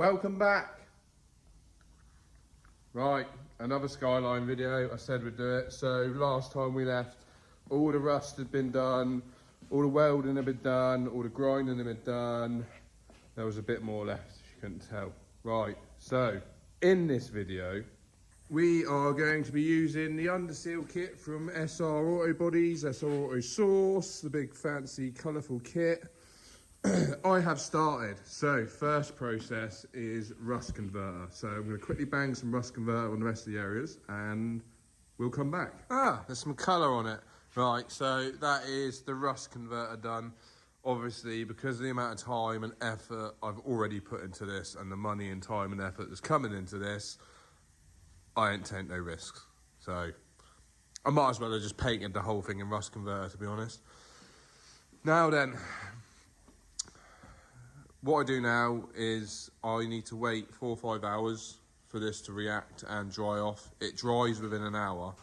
Welcome back. Right, another Skyline video. I said we'd do it. So last time we left, all the rust had been done, all the welding had been done, all the grinding had been done. There was a bit more left, if you couldn't tell. Right, so in this video, we are going to be using the underseal kit from SR Auto Bodies, SR Auto Source, the big fancy colourful kit. I have started. So first process is rust converter. So I'm going to quickly bang some rust converter on the rest of the areas and we'll come back. There's some colour on it. Right, so that is the rust converter done. Obviously, because of the amount of time and effort I've already put into this and the money and time and effort that's coming into this, I ain't take no risks. So I might as well have just painted the whole thing in rust converter, to be honest. Now then, what I do now is I need to wait 4 or 5 hours for this to react and dry off. It dries within an hour,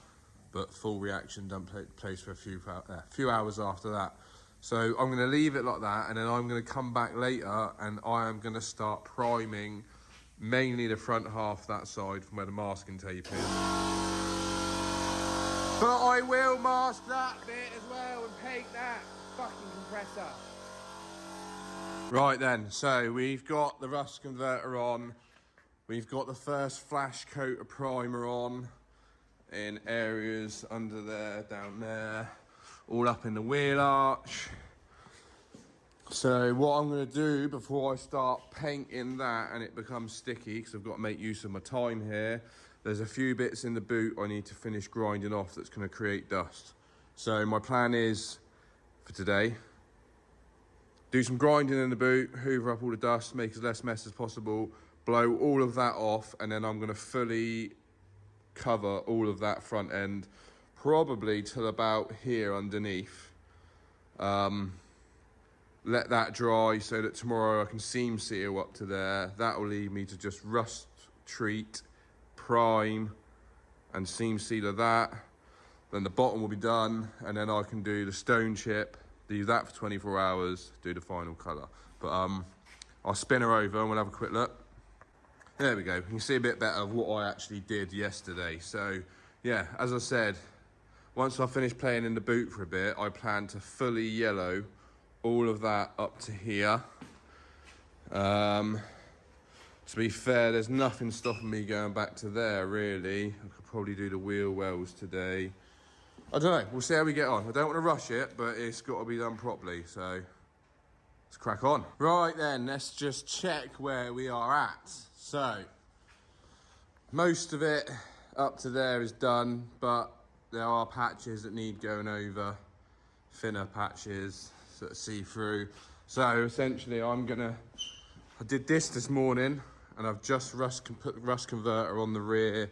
but full reaction doesn't take place for a few hours after that. So I'm going to leave it like that, and then I'm going to come back later and I am going to start priming mainly the front half, that side from where the masking tape is. But I will mask that bit as well and paint that fucking compressor. Right then, so we've got the rust converter on. We've got the first flash coat of primer on in areas under there, down there, all up in the wheel arch. So what I'm going to do before I start painting that and it becomes sticky, because I've got to make use of my time here, there's a few bits in the boot I need to finish grinding off that's going to create dust. So my plan is, for today, do some grinding in the boot, hoover up all the dust, make as less mess as possible, blow all of that off, and then I'm going to fully cover all of that front end, probably till about here underneath. Let that dry so that tomorrow I can seam seal up to there. That will lead me to just rust treat, prime, and seam seal of that. Then the bottom will be done, and then I can do the stone chip, do that for 24 hours, do the final colour. But I'll spin her over and we'll have a quick look. There we go. You can see a bit better of what I actually did yesterday. So yeah, as I said, once I finish playing in the boot for a bit, I plan to fully yellow all of that up to here. To be fair, there's nothing stopping me going back to there, really. I could probably do the wheel wells today. I don't know, we'll see how we get on. I don't want to rush it, but it's got to be done properly, so let's crack on. Right then, let's just check where we are at. So, most of it up to there is done, but there are patches that need going over, thinner patches, sort of see-through. So essentially I did this morning, and I've just put the rust converter on the rear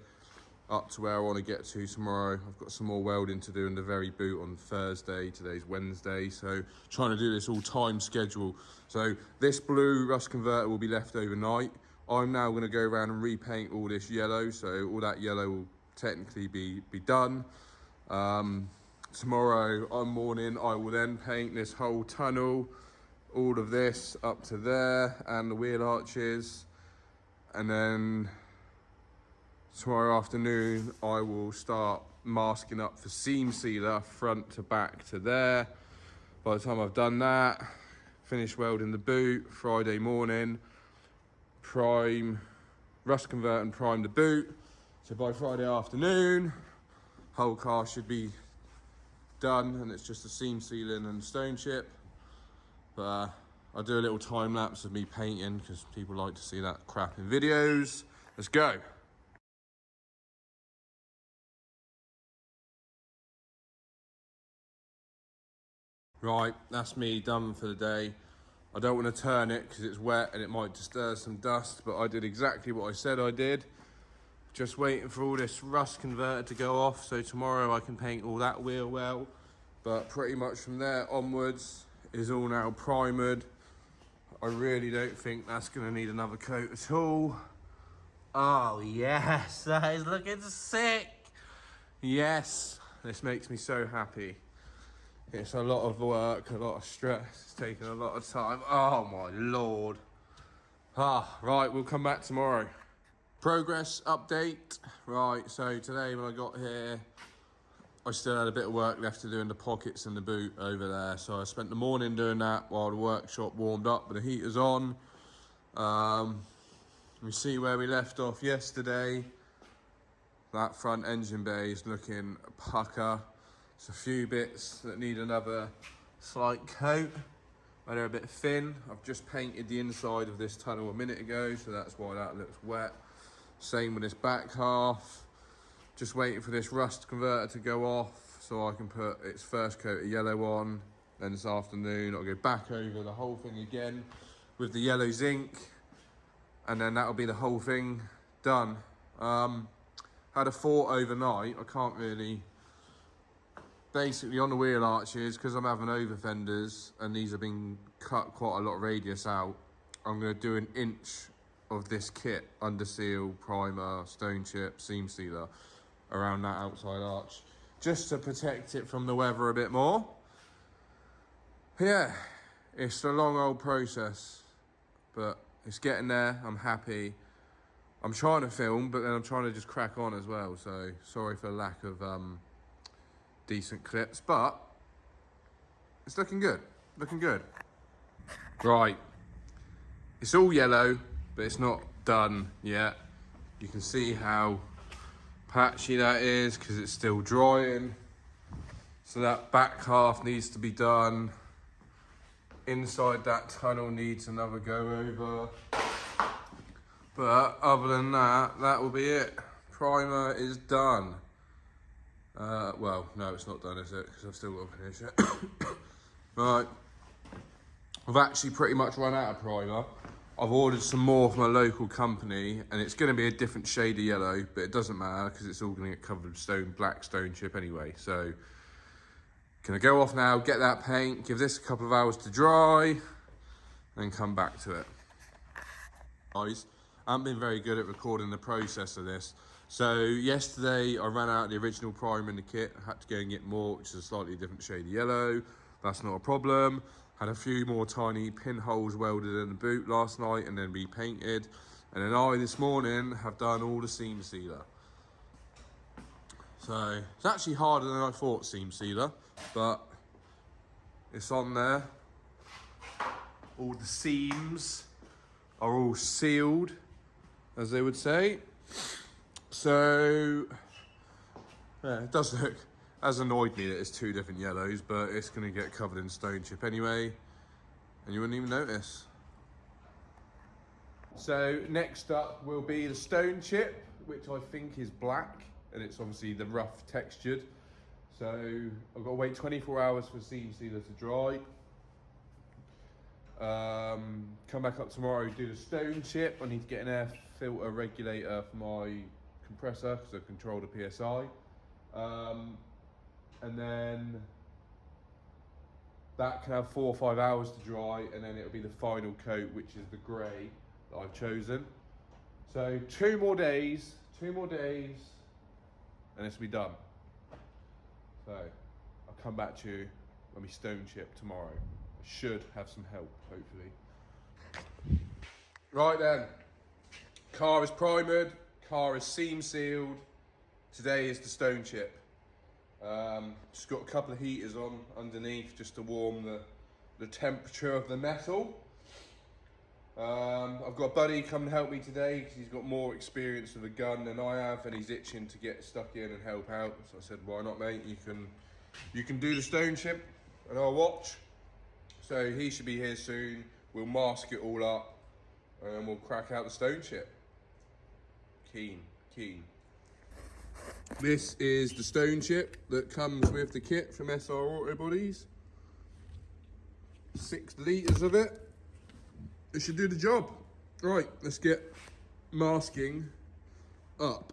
up to where I want to get to tomorrow. I've got some more welding to do in the very boot on Thursday. Today's Wednesday, so trying to do this all time schedule. So this blue rust converter will be left overnight. I'm now going to go around and repaint all this yellow, so all that yellow will technically be done. Tomorrow morning I will then paint this whole tunnel, all of this up to there, and the wheel arches, and then tomorrow afternoon I will start masking up for seam sealer front to back to there. By the time I've done that, finish welding the boot, Friday morning, prime, rust convert and prime the boot. So by Friday afternoon, whole car should be done, and it's just a seam sealing and stone chip. But I'll do a little time lapse of me painting because people like to see that crap in videos. Let's go. Right, that's me done for the day. I don't want to turn it because it's wet and it might disturb some dust, but I did exactly what I said I did. Just waiting for all this rust converter to go off, so tomorrow I can paint all that wheel well. But pretty much from there onwards is all now primered. I really don't think that's going to need another coat at all. Oh yes, that is looking sick. Yes, this makes me so happy. It's a lot of work, a lot of stress, it's taken a lot of time. Oh my lord. Right, we'll come back tomorrow. Progress update. Right, so today when I got here, I still had a bit of work left to do in the pockets and the boot over there. So I spent the morning doing that while the workshop warmed up with the heaters on. We see where we left off yesterday. That front engine bay is looking pucker. There's a few bits that need another slight coat, where they're a bit thin. I've just painted the inside of this tunnel a minute ago, so that's why that looks wet. Same with this back half. Just waiting for this rust converter to go off so I can put its first coat of yellow on. Then this afternoon I'll go back over the whole thing again with the yellow zinc, and then that'll be the whole thing done. Had a thought overnight. I can't really, basically on the wheel arches, because I'm having over fenders and these have been cut quite a lot of radius out, I'm going to do an inch of this kit, under seal, primer, stone chip, seam sealer, around that outside arch, just to protect it from the weather a bit more. Yeah, it's a long old process, but it's getting there. I'm happy. I'm trying to film, but then I'm trying to just crack on as well, so sorry for the lack of decent clips, but it's looking good, looking good. Right, it's all yellow, but it's not done yet. You can see how patchy that is because it's still drying. So that back half needs to be done. Inside that tunnel needs another go over. But other than that, that will be it. Primer is done. Well, no, it's not done, is it? Because I've still got to finish it. Right. I've actually pretty much run out of primer. I've ordered some more from a local company, and it's going to be a different shade of yellow, but it doesn't matter because it's all going to get covered with black stone chip anyway. So, gonna go off now, get that paint, give this a couple of hours to dry, then come back to it. Guys, I haven't been very good at recording the process of this. So yesterday I ran out of the original primer in the kit. I had to go and get more, which is a slightly different shade of yellow. That's not a problem. Had a few more tiny pinholes welded in the boot last night and then repainted. And then I, this morning, have done all the seam sealer. So it's actually harder than I thought, seam sealer, but it's on there. All the seams are all sealed, as they would say. So yeah, it does look, has annoyed me that it's two different yellows, but it's going to get covered in stone chip anyway, and you wouldn't even notice. So next up will be the stone chip, which I think is black, and it's obviously the rough textured. So I've got to wait 24 hours for seam sealer to dry. Come back up tomorrow, do the stone chip. I need to get an air filter regulator for my compressor because I control the PSI. And then that can have 4 or 5 hours to dry, and then it'll be the final coat, which is the grey that I've chosen. So 2 more days, and this will be done. So I'll come back to you when we stone chip tomorrow. I should have some help, hopefully. Right then, car is primered, car is seam sealed. Today is the stone chip. Just got a couple of heaters on underneath just to warm the temperature of the metal. I've got a buddy come and help me today because he's got more experience with a gun than I have, and he's itching to get stuck in and help out. So I said, why not, mate? You can do the stone chip and I'll watch. So he should be here soon. We'll mask it all up and we'll crack out the stone chip. Keen. This is the stone chip that comes with the kit from SR Auto Bodies. 6 litres of it. It should do the job. Right, let's get masking up.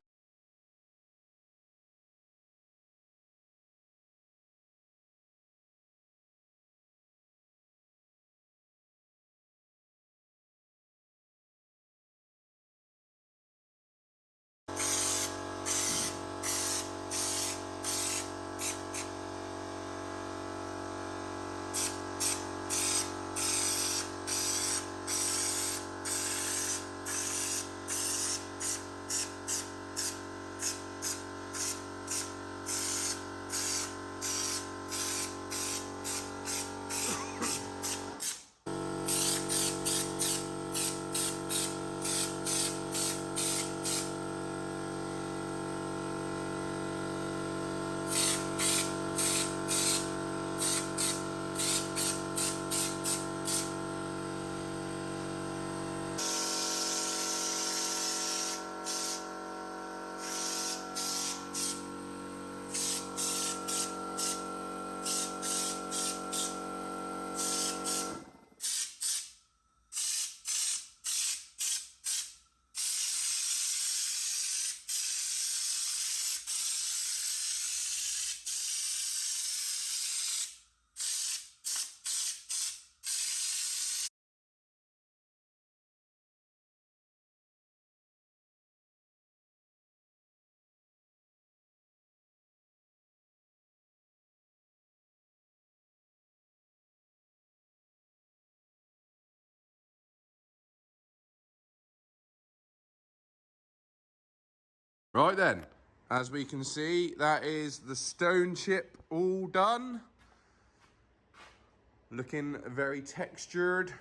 Right then, as we can see, that is the stone chip all done. Looking very textured,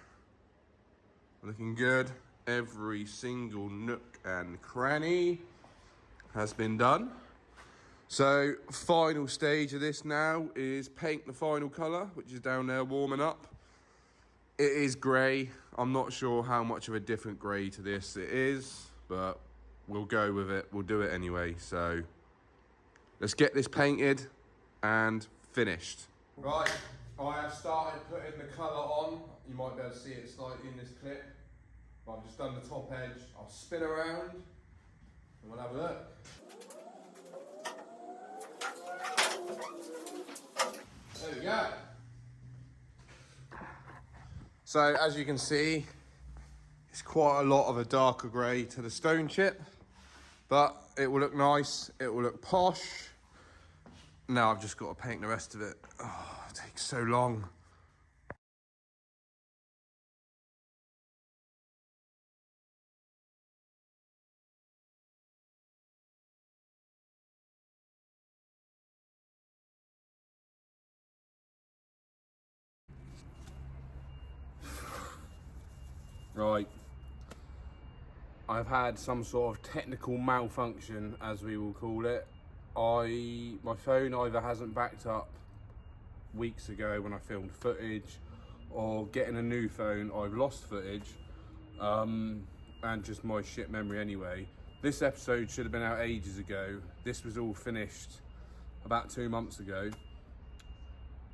looking good. Every single nook and cranny has been done. So final stage of this now is paint the final colour, which is down there warming up. It is grey. I'm not sure how much of a different grey to this it is, but we'll go with it. We'll do it anyway. So let's get this painted and finished. Right, I have started putting the colour on. You might be able to see it slightly in this clip. But I've just done the top edge. I'll spin around and we'll have a look. There we go. So as you can see, it's quite a lot of a darker grey to the stone chip, but it will look nice, it will look posh. Now I've just got to paint the rest of it. Oh, it takes so long. Right, I've had some sort of technical malfunction, as we will call it. My phone either hasn't backed up weeks ago when I filmed footage, or getting a new phone, I've lost footage, and just my shit memory anyway. This episode should have been out ages ago. This was all finished about 2 months ago.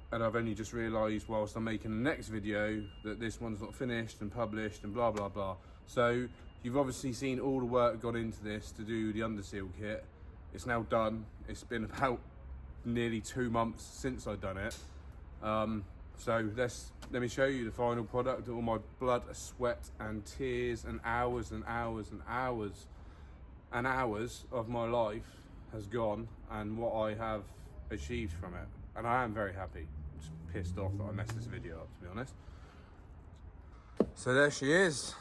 And I've only just realised whilst I'm making the next video that this one's not finished and published and blah, blah, blah. So you've obviously seen all the work gone into this to do the underseal kit. It's now done. It's been about nearly 2 months since I've done it. So let me show you the final product. All my blood, sweat and tears and hours and hours and hours and hours of my life has gone, and what I have achieved from it. And I am very happy. I'm just pissed off that I messed this video up, to be honest. So there she is.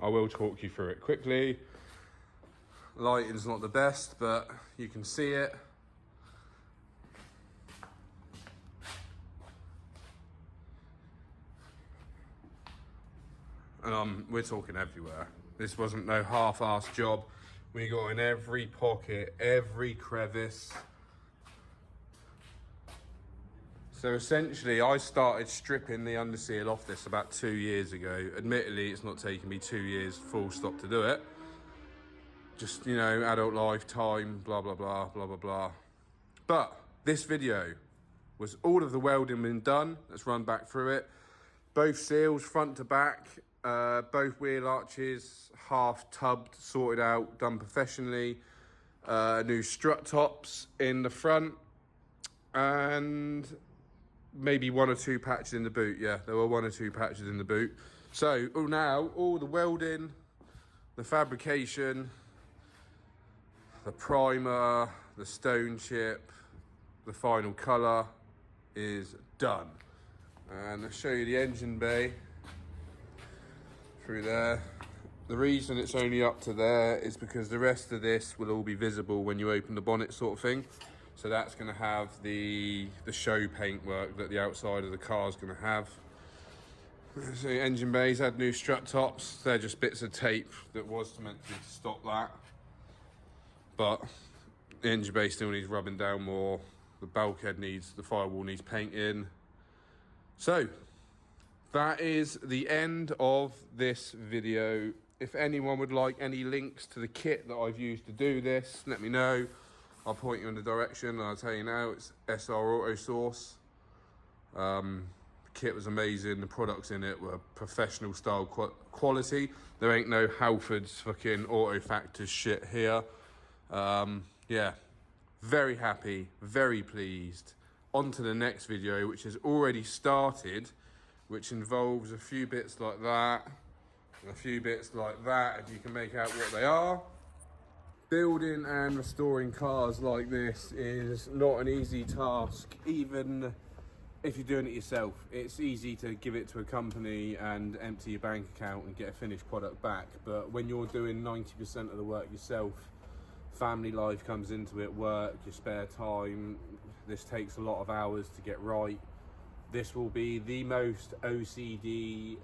I will talk you through it quickly. Lighting's not the best, but you can see it. And we're talking everywhere. This wasn't no half-assed job. We got in every pocket, every crevice. So essentially, I started stripping the underseal off this about 2 years ago. Admittedly, it's not taken me 2 years full stop to do it. Just, you know, adult life, time, blah, blah, blah, blah, blah, blah. But this video was all of the welding been done. Let's run back through it. Both seals, front to back, both wheel arches, half tubbed, sorted out, done professionally. New strut tops in the front, and maybe 1 or 2 patches in the boot. Yeah, there were 1 or 2 patches in the boot. So now all the welding, the fabrication, the primer, the stone chip, the final colour is done. And I'll show you the engine bay through there. The reason it's only up to there is because the rest of this will all be visible when you open the bonnet, sort of thing. So that's going to have the show paintwork that the outside of the car is going to have. So engine bays had new strut tops. They're just bits of tape that was meant to stop that. But the engine bay still needs rubbing down more. The bulkhead needs, the firewall needs painting. So that is the end of this video. If anyone would like any links to the kit that I've used to do this, let me know. I'll point you in the direction, and I'll tell you now, it's SR Auto Source. The kit was amazing. The products in it were professional style quality. There ain't no Halfords fucking Auto Factors shit here. Yeah, very happy, very pleased. On to the next video, which has already started, which involves a few bits like that, and a few bits like that, if you can make out what they are. Building and restoring cars like this is not an easy task. Even if you're doing it yourself, it's easy to give it to a company and empty your bank account and get a finished product back. But when you're doing 90% of the work yourself, family life comes into it, work, your spare time, this takes a lot of hours to get right. This will be the most OCD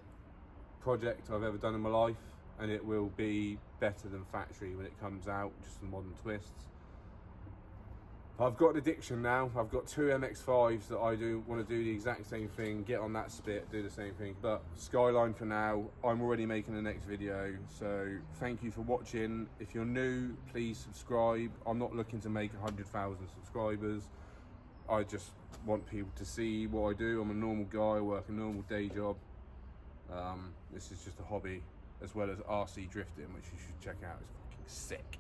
project I've ever done in my life, and it will be better than factory when it comes out, just the modern twists. I've got an addiction now. I've got 2 MX-5s that I want to do the exact same thing, get on that spit, do the same thing. But Skyline for now. I'm already making the next video. So thank you for watching. If you're new, please subscribe. I'm not looking to make 100,000 subscribers. I just want people to see what I do. I'm a normal guy, I work a normal day job. This is just a hobby, as well as RC drifting, which you should check out. It's fucking sick.